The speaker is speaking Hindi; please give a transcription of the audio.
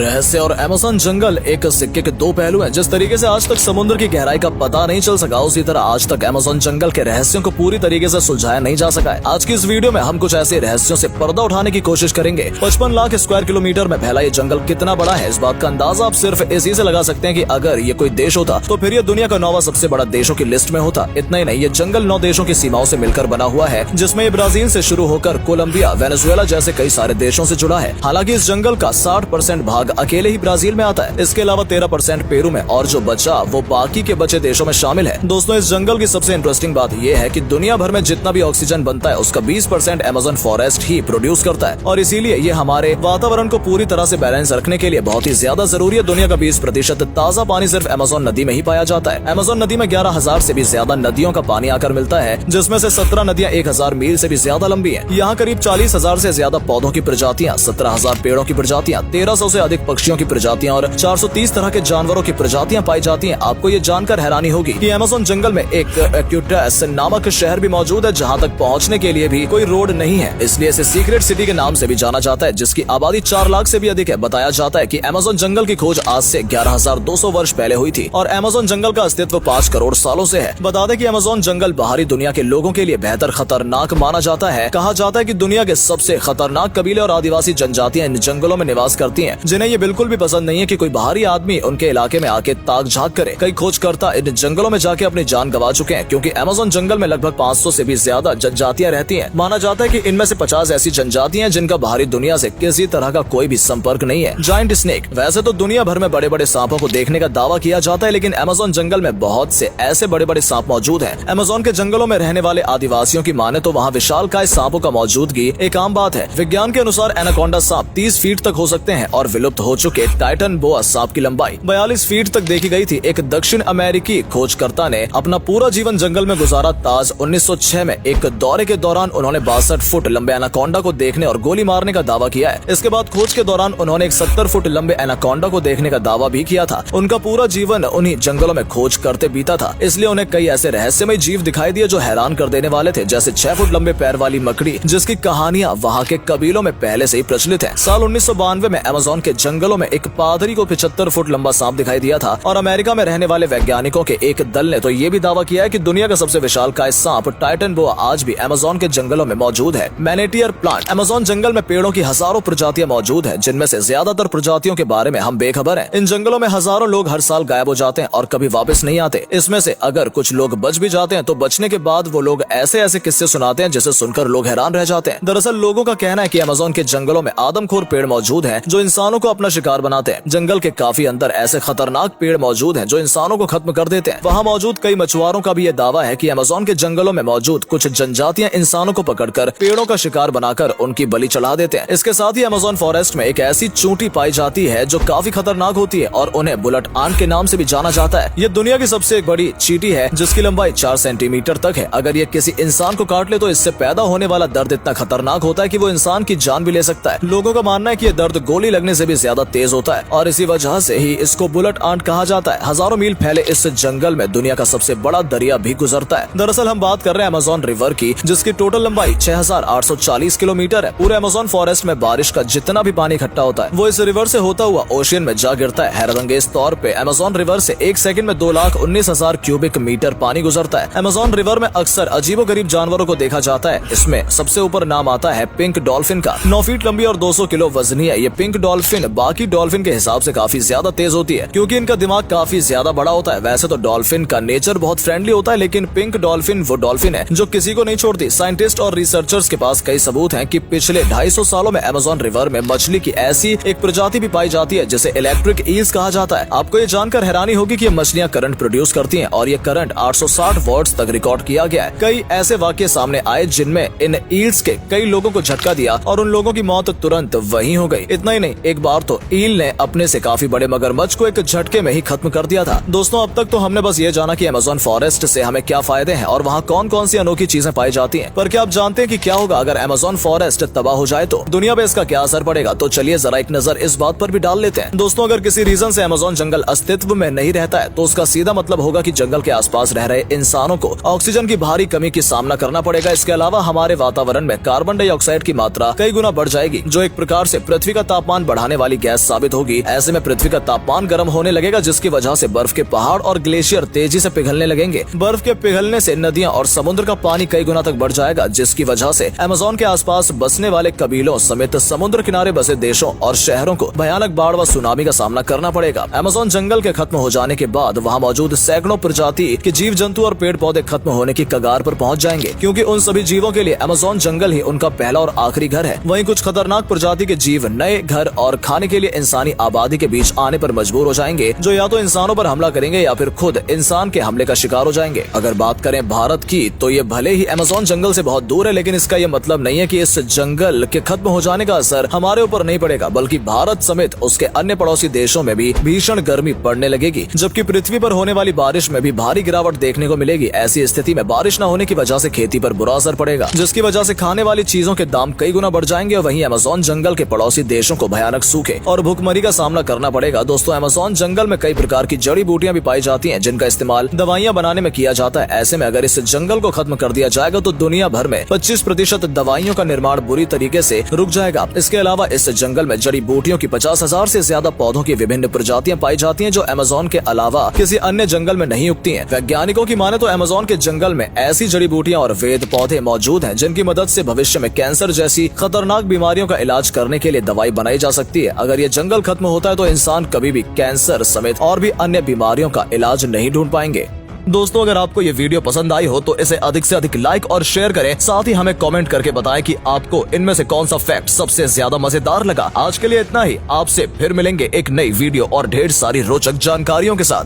रहस्य और अमेज़न जंगल एक सिक्के के दो पहलू हैं। जिस तरीके से आज तक समुद्र की गहराई का पता नहीं चल सका, उसी तरह आज तक अमेज़न जंगल के रहस्यों को पूरी तरीके से सुलझाया नहीं जा सका है। आज की इस वीडियो में हम कुछ ऐसे रहस्यों से पर्दा उठाने की कोशिश करेंगे। 55 लाख स्क्वायर किलोमीटर में फैला ये जंगल कितना बड़ा है, इस बात का अंदाजा आप सिर्फ इसी से लगा सकते हैं कि अगर ये कोई देश होता तो फिर ये दुनिया का 9वां सबसे बड़ा देशों की लिस्ट में होता। इतना ही नहीं, ये जंगल 9 देशों की सीमाओं से मिलकर बना हुआ है, जिसमें ब्राजील से शुरू होकर कोलंबिया, वेनेजुएला जैसे कई सारे देशों से जुड़ा है। हालांकि इस जंगल का 60% भाग अकेले ही ब्राजील में आता है। इसके अलावा 13% पेरू में और जो बचा वो बाकी के बचे देशों में शामिल है। दोस्तों, इस जंगल की सबसे इंटरेस्टिंग बात यह है कि दुनिया भर में जितना भी ऑक्सीजन बनता है उसका 20% अमेज़न फॉरेस्ट ही प्रोड्यूस करता है, और इसीलिए ये हमारे वातावरण को पूरी तरह से बैलेंस रखने के लिए बहुत ही ज्यादा जरूरी है। दुनिया का 20% ताजा पानी सिर्फ अमेज़न नदी में ही पाया जाता है। अमेज़न नदी में 11,000 से भी ज्यादा नदियों का पानी आकर मिलता है, जिसमें से 17 नदियां 1,000 मील से भी ज्यादा लंबी है। यहाँ करीब 40,000 से ज्यादा पौधों की प्रजातियां, 17,000 पेड़ों की प्रजातियां, 1,300 से अधिक पक्षियों की प्रजातियां और 430 तरह के जानवरों की प्रजातियां पाई जाती हैं। आपको ये जानकर हैरानी होगी कि अमेज़न जंगल में एक एक्यूटास नामक शहर भी मौजूद है, जहां तक पहुंचने के लिए भी कोई रोड नहीं है। इसलिए इसे सीक्रेट सिटी के नाम से भी जाना जाता है, जिसकी आबादी 4 लाख से भी अधिक है। बताया जाता है कि अमेज़न जंगल की खोज आज से 11,200 वर्ष पहले हुई थी और अमेज़न जंगल का अस्तित्व 5 करोड़ सालों से है। बता दें कि अमेज़न जंगल बाहरी दुनिया के लोगों के लिए बेहतर खतरनाक माना जाता है। कहा जाता है कि दुनिया के सबसे खतरनाक कबीले और आदिवासी जनजातियां इन जंगलों में निवास करती हैं, जिन्हें ये बिल्कुल भी पसंद नहीं है कि कोई बाहरी आदमी उनके इलाके में आके ताक झांक करे। कई खोजकर्ता इन जंगलों में जाके अपनी जान गंवा चुके हैं, क्योंकि अमेज़न जंगल में लगभग 500 से भी ज्यादा जनजातियां रहती हैं। माना जाता है कि इनमें से 50 ऐसी जनजातियां हैं जिनका बाहरी दुनिया से किसी तरह का कोई भी संपर्क नहीं है। Giant snake. वैसे तो दुनिया भर में बड़े बड़े सांपों को देखने का दावा किया जाता है, लेकिन अमेज़न जंगल में बहुत से ऐसे बड़े बड़े सांप मौजूद हैं। अमेज़न के जंगलों में रहने वाले आदिवासियों की माने तो वहाँ विशालकाय सांपों का मौजूदगी एक आम बात है। विज्ञान के अनुसार एनाकोंडा सांप 30 फीट तक हो सकते हैं और विलुप्त हो चुके टाइटन बोआ सांप की लंबाई 42 फीट तक देखी गई थी। एक दक्षिण अमेरिकी खोजकर्ता ने अपना पूरा जीवन जंगल में गुजारा। ताज 1906 में एक दौरे के दौरान उन्होंने 62 फुट लंबे एनाकोंडा को देखने और गोली मारने का दावा किया है। इसके बाद खोज के दौरान उन्होंने एक 70 फुट लंबे एनाकोंडा को देखने का दावा भी किया था। उनका पूरा जीवन उन्हीं जंगलों में खोज करते बीता था, इसलिए उन्हें कई ऐसे रहस्यमय जीव दिखाई दिए जो हैरान कर देने वाले थे, जैसे 6 फुट लंबे पैर वाली मकड़ी, जिसकी कहानियां वहाँ के कबीलों में पहले से ही प्रचलित है। साल 1992 में अमेज़न के जंगलों में एक पादरी को 75 फुट लंबा सांप दिखाई दिया था, और अमेरिका में रहने वाले वैज्ञानिकों के एक दल ने तो ये भी दावा किया है कि दुनिया का सबसे विशालकाय सांप टाइटन बोआ आज भी अमेज़न के जंगलों में मौजूद है। मैनेटियर प्लांट। अमेज़न जंगल में पेड़ों की हजारों प्रजातियां मौजूद है, जिनमें से ज्यादातर प्रजातियों के बारे में हम बेखबर हैं। इन जंगलों में हजारों लोग हर साल गायब हो जाते हैं और कभी वापस नहीं आते। इसमें से अगर कुछ लोग बच भी जाते हैं तो बचने के बाद वो लोग ऐसे ऐसे किस्से सुनाते हैं जिसे सुनकर लोग हैरान रह जाते हैं। दरअसल लोगों का कहना है कि अमेज़न के जंगलों में आदमखोर पेड़ मौजूद हैं जो इंसानों को अपना शिकार बनाते हैं। जंगल के काफी अंदर ऐसे खतरनाक पेड़ मौजूद हैं जो इंसानों को खत्म कर देते हैं। वहाँ मौजूद कई मछुआरों का भी ये दावा है कि अमेज़न के जंगलों में मौजूद कुछ जनजातियां इंसानों को पकड़कर पेड़ों का शिकार बनाकर उनकी बलि चढ़ा देते हैं। इसके साथ ही अमेज़न फॉरेस्ट में एक ऐसी चूंटी पाई जाती है जो काफी खतरनाक होती है और उन्हें बुलेट आंट के नाम से भी जाना जाता है। ये दुनिया की सबसे बड़ी चींटी है, जिसकी लंबाई 4 सेंटीमीटर तक है। अगर ये किसी इंसान को काट ले तो इससे पैदा होने वाला दर्द इतना खतरनाक होता है कि वो इंसान की जान भी ले सकता है। लोगों का मानना है कि ये दर्द गोली लगने से भी ज्यादा तेज होता है और इसी वजह से ही इसको बुलेट आंट कहा जाता है। हजारों मील फैले इस जंगल में दुनिया का सबसे बड़ा दरिया भी गुजरता है। दरअसल हम बात कर रहे हैं अमेज़न रिवर की, जिसकी टोटल लंबाई 6,840 किलोमीटर है। पूरे अमेज़न फॉरेस्ट में बारिश का जितना भी पानी इकट्ठा होता है वो इस रिवर से होता हुआ ओशियन में जा गिरता है। हैरतअंगेज तौर पे अमेज़न रिवर से 1 सेकंड में 2,19,000 क्यूबिक मीटर पानी गुजरता है। अमेज़न रिवर में अक्सर अजीबोगरीब जानवरों को देखा जाता है। इसमें सबसे ऊपर नाम आता है पिंक डॉल्फिन का। 9 फीट लंबी और 200 किलो वजनी है। ये पिंक डॉल्फिन बाकी डॉल्फिन के हिसाब से काफी ज्यादा तेज होती है, क्योंकि इनका दिमाग काफी ज्यादा बड़ा होता है। वैसे तो डॉल्फिन का नेचर बहुत फ्रेंडली होता है, लेकिन पिंक डॉल्फिन वो डॉल्फिन है जो किसी को नहीं छोड़ती। साइंटिस्ट और रिसर्चर्स के पास कई सबूत हैं कि पिछले 250 सालों में अमेज़न रिवर में मछली की ऐसी एक प्रजाति भी पाई जाती है जिसे इलेक्ट्रिक ईल्स कहा जाता है। आपको ये जानकर हैरानी होगी कि ये मछलियां करंट प्रोड्यूस करती हैं और ये करंट 860 वॉट्स तक रिकॉर्ड किया गया है। कई ऐसे वाकये सामने आए जिनमें इन ईल्स के कई लोगों को झटका दिया और उन लोगों की मौत तुरंत वहीं हो गई। इतना ही नहीं, एक बार तो ईल ने अपने से काफी बड़े मगरमच्छ को एक झटके में ही खत्म कर दिया था। दोस्तों, अब तक तो हमने बस ये जाना कि अमेज़न फॉरेस्ट से हमें क्या फायदे हैं और वहाँ कौन कौन सी अनोखी चीजें पाई जाती हैं। पर क्या आप जानते हैं कि क्या होगा अगर अमेज़न फॉरेस्ट तबाह हो जाए तो दुनिया पे इसका क्या असर पड़ेगा? तो चलिए जरा एक नजर इस बात पर भी डाल लेते हैं। दोस्तों, अगर किसी रीजन से अमेज़न जंगल अस्तित्व में नहीं रहता है तो उसका सीधा मतलब होगा कि जंगल के आसपास रह रहे इंसानों को ऑक्सीजन की भारी कमी की सामना करना पड़ेगा। इसके अलावा हमारे वातावरण में कार्बन डाइऑक्साइड की मात्रा कई गुना बढ़ जाएगी, जो एक प्रकार से पृथ्वी का तापमान बढ़ाने वाली वाली गैस साबित होगी। ऐसे में पृथ्वी का तापमान गर्म होने लगेगा, जिसकी वजह से बर्फ के पहाड़ और ग्लेशियर तेजी से पिघलने लगेंगे। बर्फ के पिघलने से नदियां और समुद्र का पानी कई गुना तक बढ़ जाएगा, जिसकी वजह से अमेज़न के आसपास बसने वाले कबीलों समेत समुद्र किनारे बसे देशों और शहरों को भयानक बाढ़ व सुनामी का सामना करना पड़ेगा। अमेज़न जंगल के खत्म हो जाने के बाद वहाँ मौजूद सैकड़ों प्रजाति के जीव जंतु और पेड़ पौधे खत्म होने की कगार पर पहुँच जाएंगे, क्योंकि उन सभी जीवों के लिए अमेज़न जंगल ही उनका पहला और आखिरी घर है। वहीं कुछ खतरनाक प्रजाति के जीव नए घर और खाने के लिए इंसानी आबादी के बीच आने पर मजबूर हो जाएंगे, जो या तो इंसानों पर हमला करेंगे या फिर खुद इंसान के हमले का शिकार हो जाएंगे। अगर बात करें भारत की, तो ये भले ही अमेज़न जंगल से बहुत दूर है, लेकिन इसका ये मतलब नहीं है कि इस जंगल के खत्म हो जाने का असर हमारे ऊपर नहीं पड़ेगा, बल्कि भारत समेत उसके अन्य पड़ोसी देशों में भी भीषण गर्मी पड़ने लगेगी, जबकि पृथ्वी पर होने वाली बारिश में भी भारी गिरावट देखने को मिलेगी। ऐसी स्थिति में बारिश न होने की वजह से खेती पर बुरा असर पड़ेगा, जिसकी वजह से खाने वाली चीजों के दाम कई गुना बढ़ जाएंगे। वहीं अमेज़न जंगल के पड़ोसी देशों को भयानक सूखे और भूखमरी का सामना करना पड़ेगा। दोस्तों, अमेज़न जंगल में कई प्रकार की जड़ी बूटियां भी पाई जाती हैं, जिनका इस्तेमाल दवाइयां बनाने में किया जाता है। ऐसे में अगर इस जंगल को खत्म कर दिया जाएगा तो दुनिया भर में 25% दवाइयों का निर्माण बुरी तरीके से रुक जाएगा। इसके अलावा इस जंगल में जड़ी बूटियों की 50,000 से ज्यादा पौधों की विभिन्न प्रजातियां पाई जाती हैं, जो अमेज़न के अलावा किसी अन्य जंगल में नहीं उगती हैं। वैज्ञानिकों की माने तो अमेज़न के जंगल में ऐसी जड़ी बूटियां और वेद पौधे मौजूद हैं, जिनकी मदद से भविष्य में कैंसर जैसी खतरनाक बीमारियों का इलाज करने के लिए दवाई बनाई जा सकती है। अगर ये जंगल खत्म होता है तो इंसान कभी भी कैंसर समेत और भी अन्य बीमारियों का इलाज नहीं ढूंढ पाएंगे। दोस्तों, अगर आपको ये वीडियो पसंद आई हो तो इसे अधिक से अधिक लाइक और शेयर करें। साथ ही हमें कमेंट करके बताएं कि आपको इनमें से कौन सा फैक्ट सबसे ज्यादा मजेदार लगा। आज के लिए इतना ही। आपसे फिर मिलेंगे एक नई वीडियो और ढेर सारी रोचक जानकारियों के साथ।